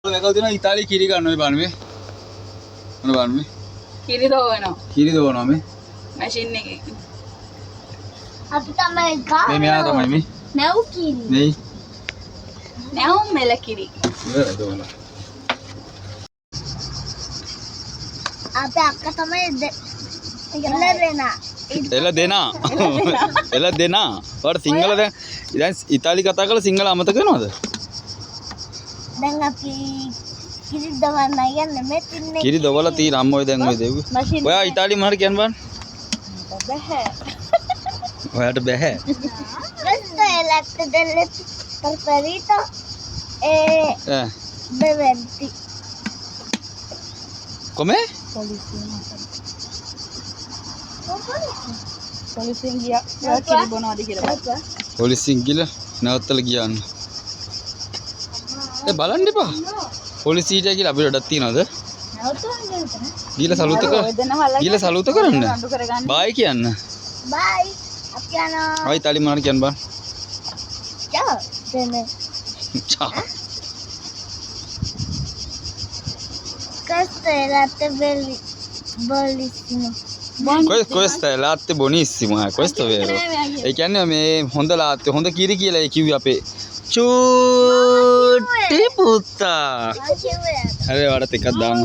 දැකලා තියෙනවා ඉතාලිය කිරි ගන්නවා මේ බලන්න මේ. මොන බලන්න මේ. කිරි දෝවනවා. කිරි දෝවනවා මේ. මැෂින් එකේ. අපි තමයි ගා. මේ මෙයා තමයි මේ. නැව් කිරි. නෙයි. නැවුම් මෙල කිරි. ඉවරයි දෝවලා. අපේ අක්කා තමයි එල දෙනා. එල දෙනා. ඔයාලට සිංහල දැන් ඉතාලි කතා කරලා සිංහල අමතක වෙනවද? දැන් අපි කිරි දවන්න යන්නේ මෙතින්නේ. කිරි දොවලා තියෙන අම්මෝ දැන් ඔය දෙව්ව. ඔයා ඉතාලි මොනවද කියන්න බලන්න. බෑ. ඔයාට බෑ. Questo è latte delle parparito e beventi. Come? පොලිසියෙන් ගියා. ඔයා කිරි බොනවාද කියලා බලන්න. පොලිසියෙන් ගිහලා නැවත්තලා ගියා අන්න. බලන්න එපා. පොලිසියට ගිහලා අපිට වැඩක් තියනවද? ගිහලා සලූත කර. ගිහලා සලූත කරන්න. බායි කියන්න. Bye. අපි යනවා. ආයි ඉතාලි මොනවද කියන්න බා. Ciao. Bene. Ciao. Questo è latte bellissimo. Questo è latte buonissimo, questo è vero. ඒ කියන්නේ මේ හොඳ ලාත්තේ හොඳ කිරි කියලා ඒ කිව්වේ අපේ චූටි පුතා. හරි වඩත් එකක් දාන්න.